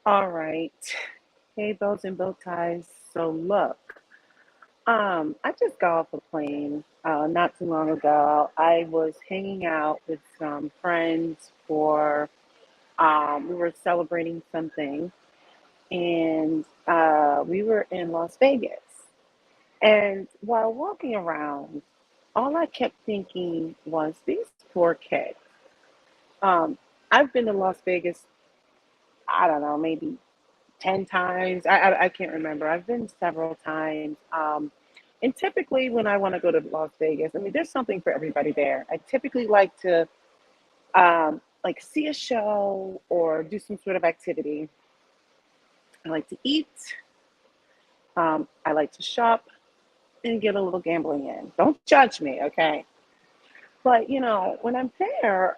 All right. Hey, bows and bow ties. So look, I just got off a plane not too long ago. I was hanging out with some friends for we were celebrating something, and we were in Las Vegas. And while walking around, all I kept thinking was these poor kids. Um, I've been to Las Vegas, I don't know, maybe 10 times. I can't remember. I've been several times. And typically, when I want to go to Las Vegas, I mean, there's something for everybody there. I typically like to like see a show or do some sort of activity. I like to eat. I like to shop and get a little gambling in. Don't judge me, okay? But when I'm there,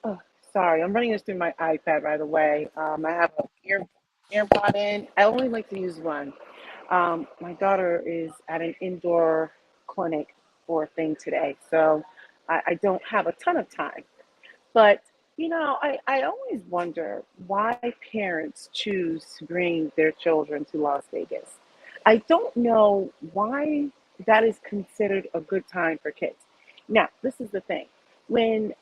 oh, sorry, I'm running this through my iPad right away. I have a earbud in. I only like to use one. My daughter is at an indoor clinic for a thing today, so I don't have a ton of time. But I always wonder why parents choose to bring their children to Las Vegas. I don't know why that is considered a good time for kids. Now, this is the thing. When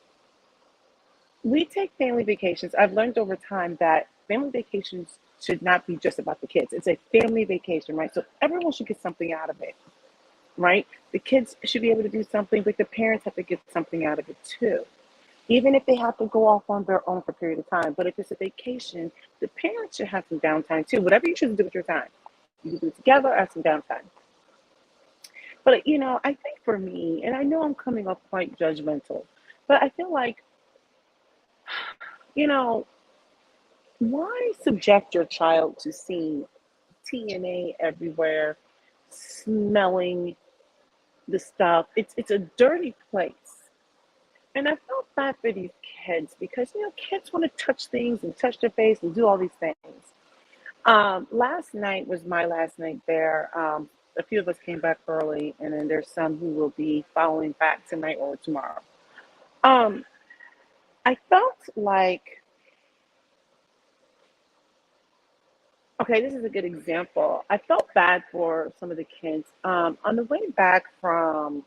we take family vacations, I've learned over time that family vacations should not be just about the kids. It's a family vacation, right? So everyone should get something out of it, right? The kids should be able to do something, but the parents have to get something out of it too. Even if they have to go off on their own for a period of time. But if it's a vacation, the parents should have some downtime too. Whatever you choose to do with your time, you can do it together or have some downtime. But I think for me, and I know I'm coming off quite judgmental, but I feel like, you know, why subject your child to seeing TNA everywhere, smelling the stuff? It's a dirty place. And I felt bad for these kids because kids want to touch things and touch their face and do all these things. Last night was my last night there. A few of us came back early, and then there's some who will be following back tonight or tomorrow. Um, I felt like, okay, this is a good example. I felt bad for some of the kids. On the way back from,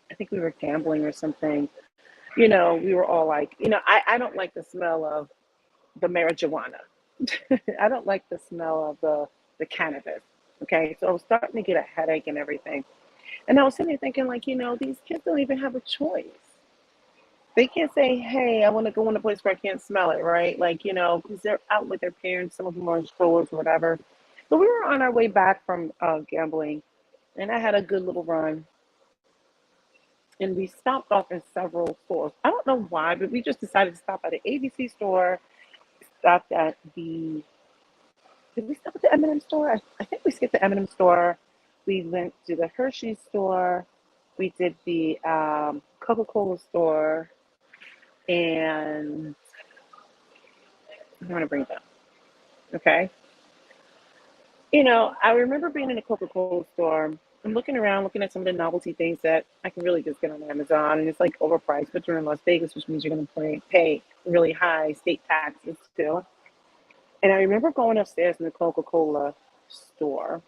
I think we were gambling or something. We were all like, I don't like the smell of the marijuana. I don't like the smell of the cannabis. Okay, so I was starting to get a headache and everything. And I was sitting there thinking, like, these kids don't even have a choice. They can't say, hey, I want to go in a place where I can't smell it, right? Like, because they're out with their parents, some of them are in strollers or whatever. But we were on our way back from gambling, and I had a good little run. And we stopped off in several stores. I don't know why, but we just decided to stop at the ABC store, stopped at the did we stop at the M&M store? I think we skipped the M&M store. We went to the Hershey store. We did the Coca-Cola store, and I'm going to bring them. Okay. I remember being in a Coca-Cola store and looking around, looking at some of the novelty things that I can really just get on Amazon, and it's like overpriced, but you're in Las Vegas, which means you're going to pay really high state taxes too. And I remember going upstairs in the Coca-Cola store,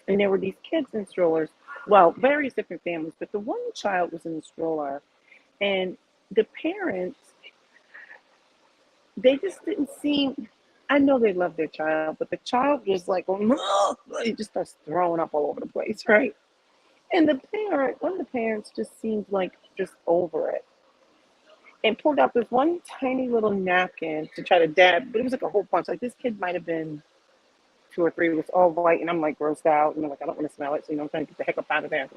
and there were these kids in strollers, well, various different families, but the one child was in the stroller, and the parents, they just didn't seem, I know they love their child, but the child was like, he just starts throwing up all over the place, right? And one of the parents just seemed like just over it and pulled out this one tiny little napkin to try to dab, but it was like a whole bunch. Like this kid might have been two or three, it was all white, and I'm like grossed out, and I'm like, I don't want to smell it, so I'm trying to get the heck up out of there.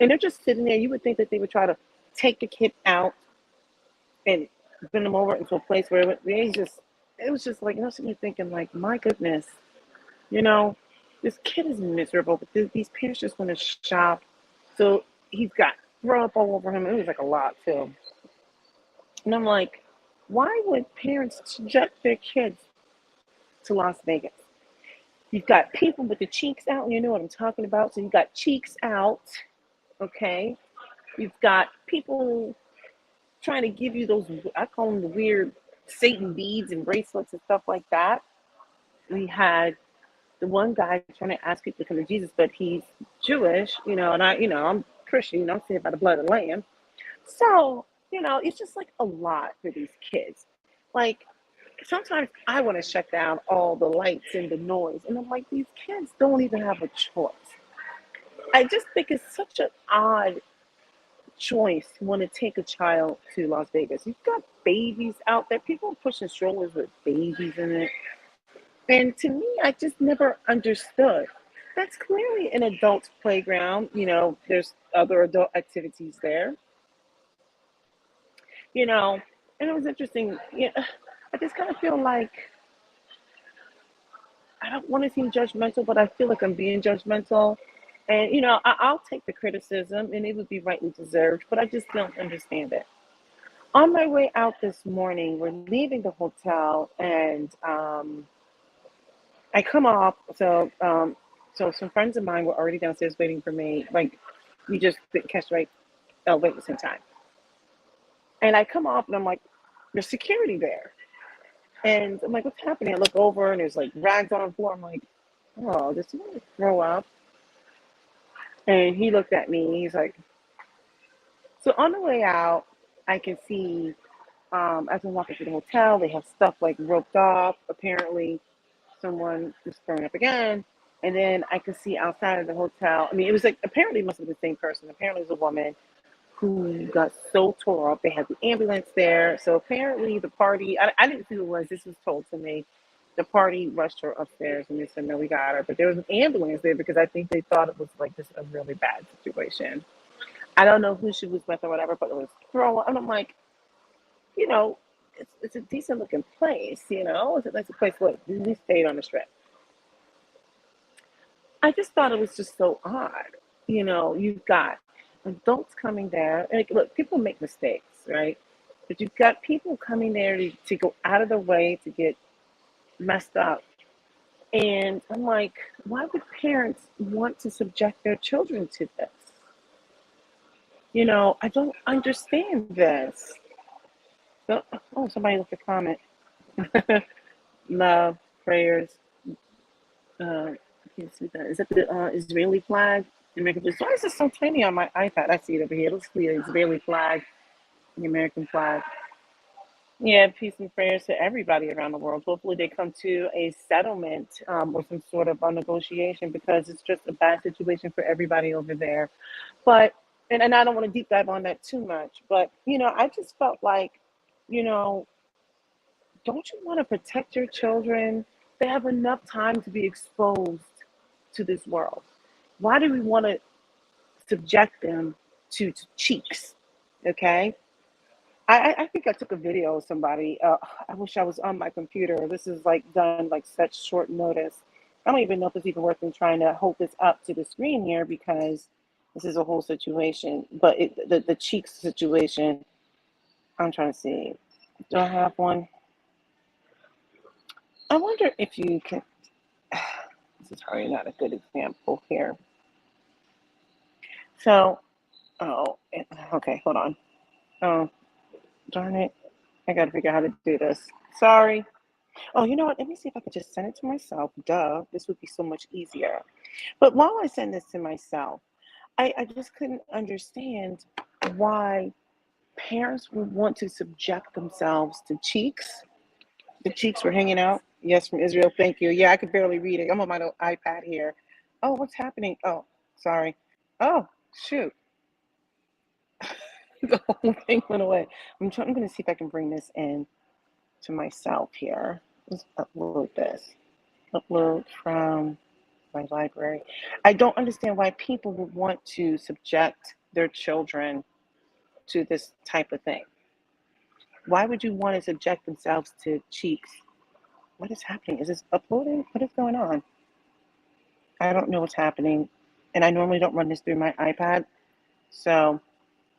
And they're just sitting there. You would think that they would try to take the kid out and bring them over into a place where it was just like, you're thinking like, my goodness, you know, this kid is miserable, but these parents just want to shop. So he's got throw up all over him. It was like a lot too. And I'm like, why would parents subject their kids to Las Vegas? You've got people with the cheeks out, you know what I'm talking about. So you've got cheeks out, okay? You've got people trying to give you those, I call them the weird Satan beads and bracelets and stuff like that. We had the one guy trying to ask people to come to Jesus, but he's Jewish, and I'm Christian, I'm saved by the blood of the Lamb. So, it's just like a lot for these kids. Like, sometimes I want to shut down all the lights and the noise. And I'm like, these kids don't even have a choice. I just think it's such an odd choice to want to take a child to Las Vegas. You've got babies out there, people pushing strollers with babies in it. And to me, I just never understood. That's clearly an adult playground. There's other adult activities there, you know. And it was interesting. I just kind of feel like I don't want to seem judgmental, but I feel like I'm being judgmental. And, I'll take the criticism and it would be rightly deserved, but I just don't understand it. On my way out this morning, we're leaving the hotel and I come off. So some friends of mine were already downstairs waiting for me. Like, we just didn't catch the right wait at the same time. And I come off and I'm like, there's security there. And I'm like, what's happening? I look over and there's like rags on the floor. I'm like, oh, did someone throw up? And he looked at me. He's like, so on the way out, I can see as I'm walking through the hotel, they have stuff like roped off. Apparently, someone was throwing up again. And then I could see outside of the hotel. I mean, it was like, apparently, it must have been the same person. Apparently, it was a woman who got so tore up. They had the ambulance there. So apparently, the party, I didn't see who it was. This was told to me. The party rushed her upstairs and they said, no, we got her. But there was an ambulance there because I think they thought it was like just a really bad situation. I don't know who she was with or whatever, but it was throw. And I'm like, you know, it's a decent looking place, It's a nice place. Look, we stayed on the strip. I just thought it was just so odd. You've got adults coming there. And look, people make mistakes, right? But you've got people coming there to go out of their way to get messed up. And I'm like, why would parents want to subject their children to this? I don't understand this. Oh, somebody left a comment. Love, prayers. I can't see that. Is that the Israeli flag? American flag. Why is it so tiny on my iPad? I see it over here. Let's see the Israeli flag, the American flag. Yeah, peace and prayers to everybody around the world. Hopefully, they come to a settlement or some sort of a negotiation because it's just a bad situation for everybody over there. But and I don't want to deep dive on that too much, but I just felt like, you know, don't you want to protect your children? They have enough time to be exposed to this world. Why do we want to subject them to cheeks? Okay. I think I took a video of somebody. I wish I was on my computer. This is like done like such short notice. I don't even know if it's even worth me trying to hold this up to the screen here because this is a whole situation. But the cheeks situation, I'm trying to see. Do I have one? I wonder if you can. This is probably not a good example here. So, oh, okay, hold on. Oh, darn it. I got to figure out how to do this. Sorry. Oh, you know what? Let me see if I could just send it to myself. Duh, this would be so much easier. But while I send this to myself, I just couldn't understand why parents would want to subject themselves to cheeks. The cheeks were hanging out. Yes, from Israel. Thank you. Yeah, I could barely read it. I'm on my little iPad here. Oh, what's happening? Oh, sorry. Oh, shoot. The whole thing went away. I'm going to see if I can bring this in to myself here. Let's upload this. Upload from my library. I don't understand why people would want to subject their children to this type of thing. Why would you want to subject themselves to cheeks? What is happening? Is this uploading? What is going on? I don't know what's happening. And I normally don't run this through my iPad. So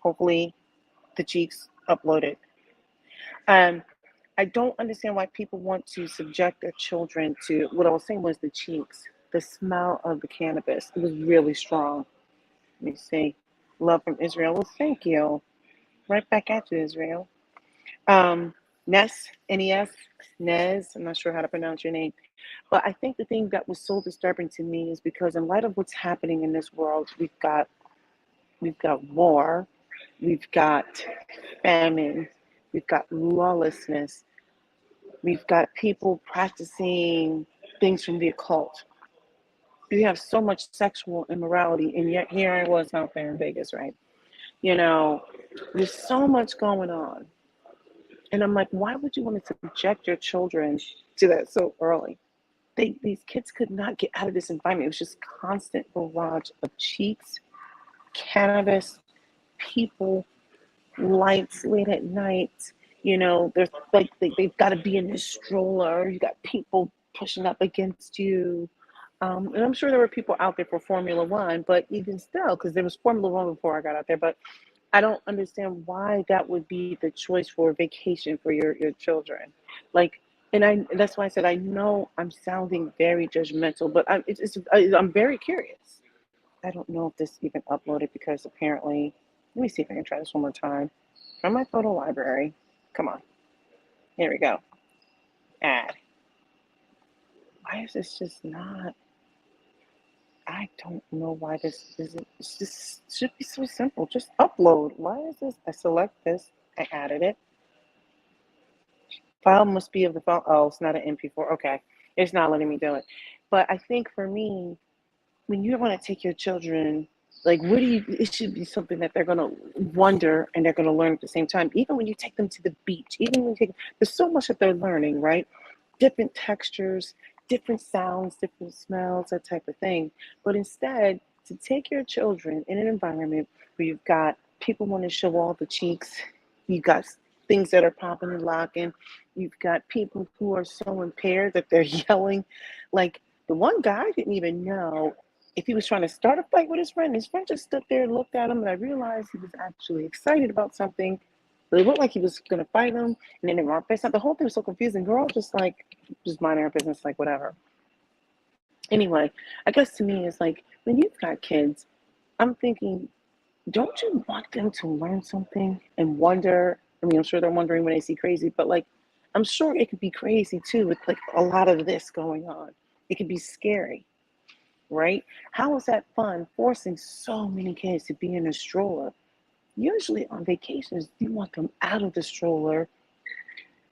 hopefully the cheeks uploaded. Um, I don't understand why people want to subject their children to what I was saying was the cheeks, the smell of the cannabis. It was really strong. Let me see. Love from Israel. Well, thank you. Right back at you, Israel. Um, Ness, Nes, Nez. I'm not sure how to pronounce your name. But I think the thing that was so disturbing to me is because in light of what's happening in this world, we've got war, we've got famine, we've got lawlessness, we've got people practicing things from the occult. We have so much sexual immorality, and yet here I was out there in Vegas, right? You know, there's so much going on. And I'm like, why would you want to subject your children to that so early? These kids could not get out of this environment. It was just constant barrage of cheeks, cannabis, people, lights late at night. There's like they've got to be in this stroller. You got people pushing up against you. And I'm sure there were people out there for Formula One, but even still, because there was Formula One before I got out there, but I don't understand why that would be the choice for a vacation for your children. Like, that's why I said I know I'm sounding very judgmental, but I'm very curious. I don't know if this even uploaded because apparently, let me see if I can try this one more time. From my photo library. Come on. Here we go. Add. Why is this just not? I don't know why this isn't. This should be so simple. Just upload. Why is this? I select this. I added it. File must be of the file. Oh, it's not an MP4. Okay. It's not letting me do it. But I think for me, when you want to take your children, like, it should be something that they're going to wonder and they're going to learn at the same time. Even when you take them to the beach, even when you take, there's so much that they're learning, right? Different textures, different sounds, different smells, that type of thing. But instead, to take your children in an environment where you've got people want to show all the cheeks, you've got things that are popping and locking, you've got people who are so impaired that they're yelling. Like, the one guy didn't even know if he was trying to start a fight with his friend. His friend just stood there and looked at him, and I realized he was actually excited about something. But it looked like he was going to fight him, and then they weren't. The whole thing was so confusing. We're all just minding our business, like whatever. Anyway, I guess to me, it's like when you've got kids, I'm thinking, don't you want them to learn something and wonder? I mean, I'm sure they're wondering when they see crazy, but like, I'm sure it could be crazy too with like a lot of this going on. It could be scary, right? How is that fun forcing so many kids to be in a stroller? Usually on vacations, you want them out of the stroller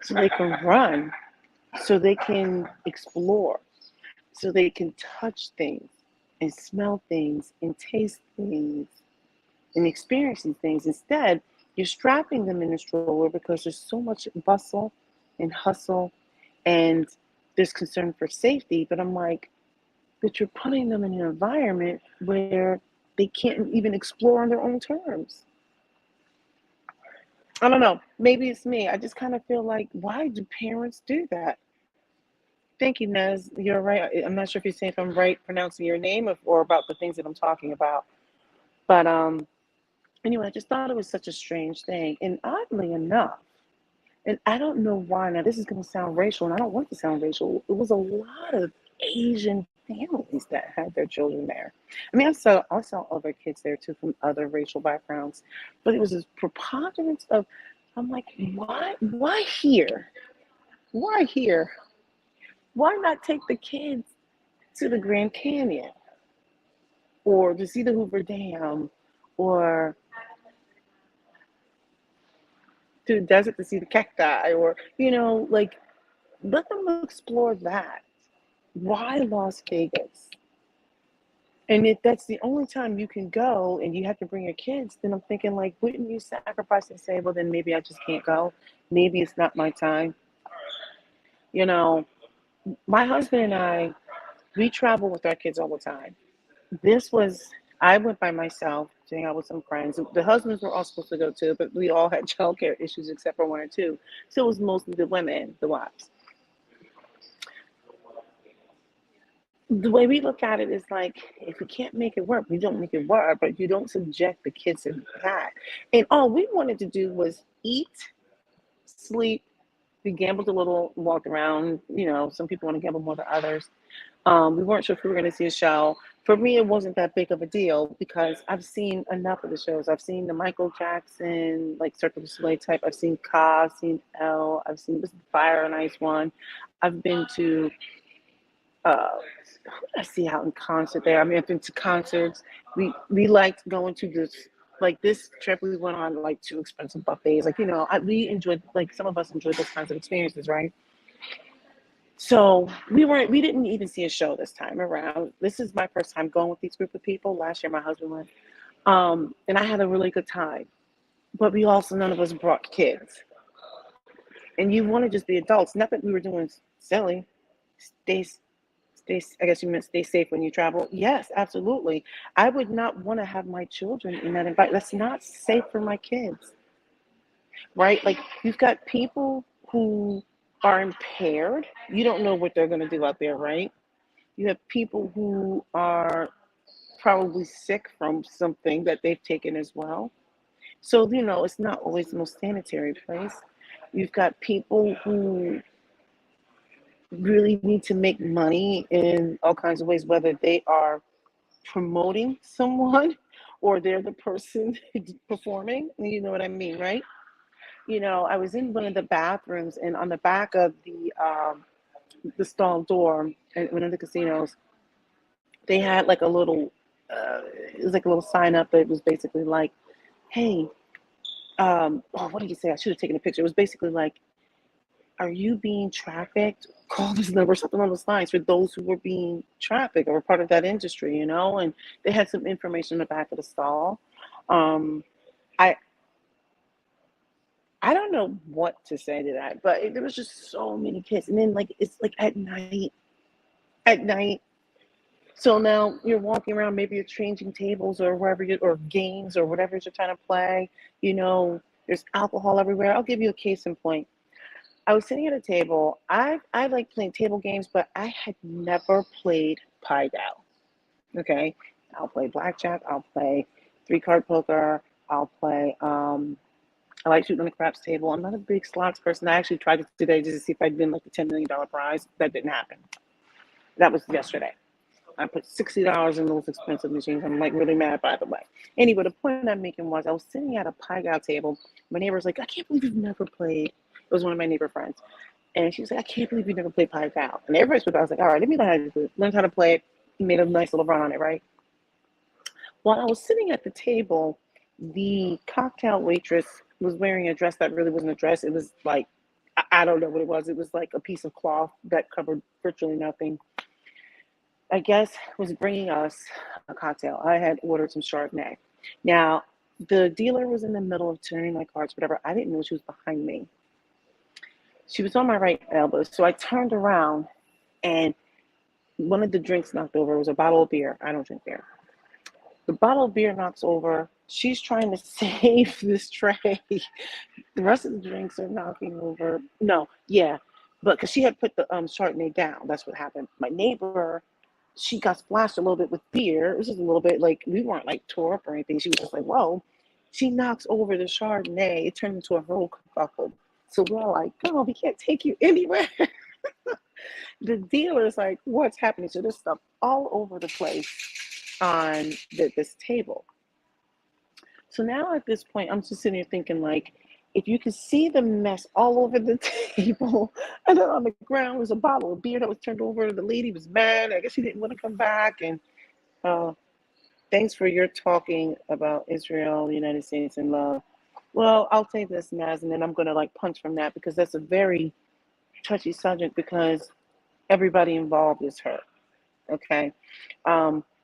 so they can run, so they can explore, so they can touch things and smell things and taste things and experience these things. Instead, you're strapping them in a stroller because there's so much bustle and hustle and there's concern for safety. But I'm like, but you're putting them in an environment where they can't even explore on their own terms. I don't know. Maybe it's me. I just kind of feel like, why do parents do that? Thank you, Nez. You're right. I'm not sure if you're saying if I'm right pronouncing your name or about the things that I'm talking about. But anyway, I just thought it was such a strange thing. And oddly enough, and I don't know why. Now, this is going to sound racial, and I don't want to sound racial. It was a lot of Asian families that had their children there. I mean, I saw other kids there too from other racial backgrounds, but it was this preponderance of. I'm like, why here? Why here? Why not take the kids to the Grand Canyon or to see the Hoover Dam or to the desert to see the cacti or, like, let them explore that. Why Las Vegas? And if that's the only time you can go and you have to bring your kids, then I'm thinking, like, wouldn't you sacrifice and say, well, then maybe I just can't go? Maybe it's not my time. You know, my husband and I, we travel with our kids all the time. I went by myself to hang out with some friends. The husbands were all supposed to go too, but we all had childcare issues except for one or two. So it was mostly the women, the wives. The way we look at it is like, if we can't make it work, we don't make it work, but you don't subject the kids to that. And all we wanted to do was eat, sleep. We gambled a little, walked around. Some people want to gamble more than others. We weren't sure if we were going to see a show. For me, it wasn't that big of a deal because I've seen enough of the shows. I've seen the Michael Jackson, like Cirque du Soleil type. I've seen Ka, I've seen Elle, I've seen this Fire and Ice one. I've been to, uh, I see out in concert there. I mean, I've been to concerts. We liked going to this, like this trip we went on like two expensive buffets. Like, we enjoyed, like some of us enjoyed those kinds of experiences, right? So we didn't even see a show this time around. This is my first time going with these group of people. Last year my husband went. And I had a really good time. But we also, none of us brought kids. And you want to just be adults. Not that we were doing silly. Stay, I guess you meant stay safe when you travel. Yes, absolutely. I would not want to have my children in that environment. That's not safe for my kids, right? Like, you've got people who are impaired. You don't know what they're going to do out there, right? You have people who are probably sick from something that they've taken as well. So, it's not always the most sanitary place. You've got people who really need to make money in all kinds of ways, whether they are promoting someone or they're the person performing. You know what I mean, right? I was in one of the bathrooms, and on the back of the stall door at one of the casinos, they had like a little, it was like a little sign up that was basically like, "Hey, what did he say? I should have taken a picture." It was basically like, "Are you being trafficked? Call this number," something on those lines, for those who were being trafficked or were part of that industry. And they had some information in the back of the stall. Um, I I don't know what to say to that, but there was just so many kids, and then like it's like at night. So now you're walking around, maybe you're changing tables or wherever you or games or whatever you're trying to play. There's alcohol everywhere. I'll give you a case in point. I was sitting at a table. I like playing table games, but I had never played Pai Gow. Okay, I'll play blackjack. I'll play three card poker. I'll play. I like shooting on the craps table. I'm not a big slots person. I actually tried it today just to see if I'd win like the $10 million prize. That didn't happen. That was yesterday. I put $60 in those expensive machines. I'm like really mad, by the way. Anyway, the point I'm making was I was sitting at a Pai Gow table. My neighbor was like, "I can't believe you've never played." It was one of my neighbor friends. And she was like, "I can't believe you never played Pai Gow." And everybody's with, I was like, "All right, let me learn how to do it." Learned how to play it. Made a nice little run on it, right? While I was sitting at the table, the cocktail waitress was wearing a dress that really wasn't a dress. It was like, I don't know what it was. It was like a piece of cloth that covered virtually nothing. I guess was bringing us a cocktail. I had ordered some Chardonnay. Now, the dealer was in the middle of turning my cards, whatever. I didn't know she was behind me. She was on my right elbow. So I turned around, and one of the drinks knocked over. It was a bottle of beer. I don't drink beer. The bottle of beer knocks over. She's trying to save this tray. The rest of the drinks are knocking over. No, yeah, but because she had put the Chardonnay down, that's what happened. My neighbor, she got splashed a little bit with beer. It was just a little bit, like we weren't like tore up or anything. She was just like, "Whoa!" She knocks over the Chardonnay. It turned into a whole kerfuffle. So we're all like, "Girl, we can't take you anywhere." The dealer's like, "What's happening?" So there's stuff all over the place on this table. So now at this point, I'm just sitting here thinking, like, if you could see the mess all over the table, and then on the ground was a bottle of beer that was turned over. The lady was mad. I guess she didn't want to come back. And uh, thanks for your talking about Israel, the United States, and love. Well, I'll say this, Naz, and then I'm going to like punch from that because that's a very touchy subject because everybody involved is hurt. Okay.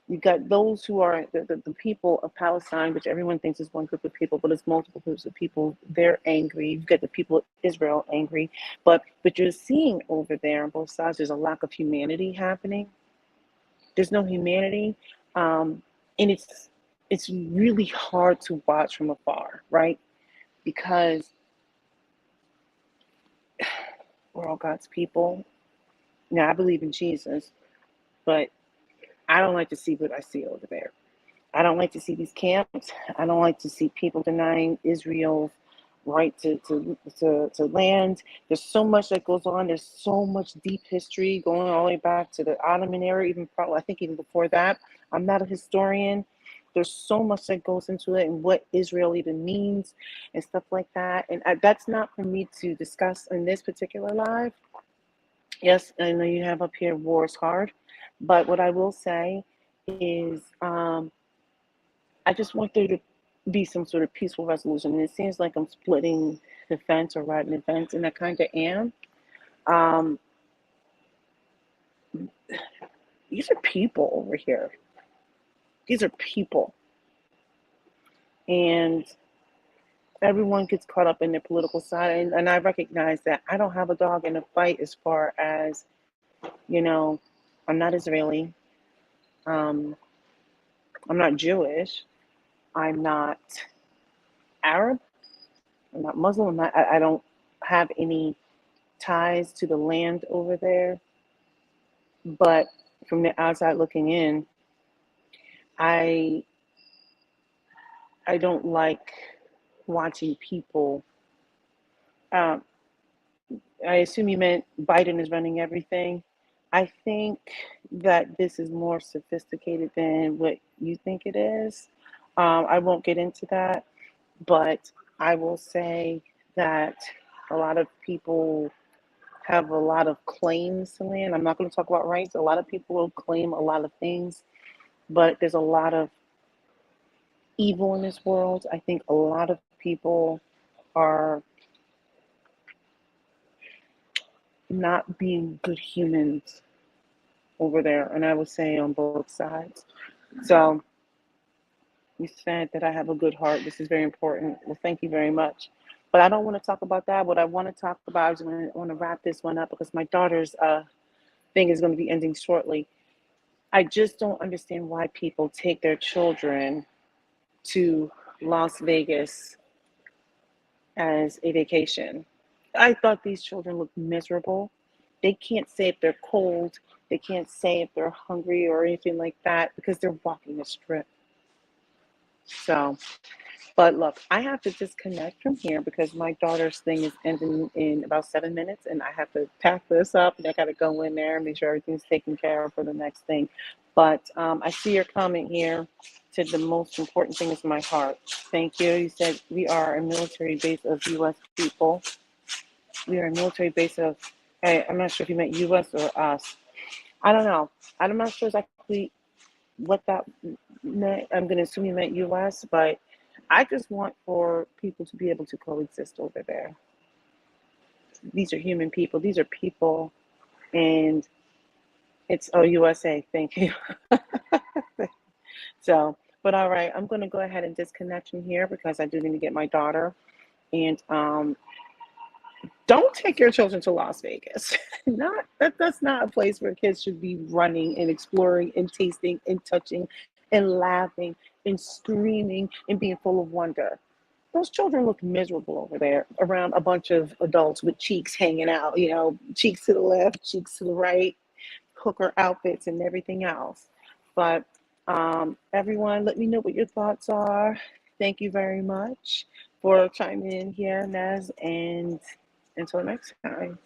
You've got those who are the people of Palestine, which everyone thinks is one group of people, but it's multiple groups of people. They're angry. You've got the people of Israel angry, but you're seeing over there on both sides, there's a lack of humanity happening. There's no humanity, and it's really hard to watch from afar, right? Because we're all God's people. Now I believe in Jesus, but I don't like to see what I see over there. I don't like to see these camps. I don't like to see people denying Israel's right to land. There's so much that goes on. There's so much deep history going all the way back to the Ottoman era, even probably I think even before that. I'm not a historian. There's so much that goes into it and what Israel even means and stuff like that. And that's not for me to discuss in this particular live. Yes, I know you have up here war is hard, but what I will say is I just want there to be some sort of peaceful resolution. And it seems like I'm splitting the fence or riding the fence, and I kind of am. Um, these are people over here. These are people. And everyone gets caught up in their political side. And I recognize that I don't have a dog in the fight as far as, you know, I'm not Israeli. Um, I'm not Jewish. I'm not Arab. I'm not Muslim. I don't have any ties to the land over there. But from the outside looking in, I I don't like watching people. Um, I assume you meant Biden is running everything. I think that this is more sophisticated than what you think it is. I won't get into that, but I will say that a lot of people have a lot of claims to land. I'm not going to talk about rights. A lot of people will claim a lot of things, but there's a lot of evil in this world. I think a lot of people are not being good humans over there, and I would say on both sides. So you said that I have a good heart. This is very important. Well, thank you very much. But I don't want to talk about that. What I want to talk about is I want to wrap this one up because my daughter's thing is going to be ending shortly. I just don't understand why people take their children to Las Vegas as a vacation. I thought these children looked miserable. They can't say if they're cold, they can't say if they're hungry or anything like that because they're walking the strip. So, but look, I have to disconnect from here because my daughter's thing is ending in about 7 minutes and I have to pack this up and I got to go in there and make sure everything's taken care of for the next thing. But I see your comment here. Said the most important thing is my heart. Thank you. You said we are a military base of U.S. people. We are a military base of, hey, I'm not sure if you meant US or us. I don't know. I'm not sure exactly what that meant. I'm going to assume you meant US, but I just want for people to be able to coexist over there. These are human people. These are people, and it's USA. Thank you. So, but all right, I'm going to go ahead and disconnect from here because I do need to get my daughter. And don't take your children to Las Vegas. Not that's not a place where kids should be running and exploring and tasting and touching and laughing and screaming and being full of wonder. Those children look miserable over there around a bunch of adults with cheeks hanging out, cheeks to the left, cheeks to the right, hooker outfits and everything else. But everyone, let me know what your thoughts are. Thank you very much for chiming in here, Nez, and until next time.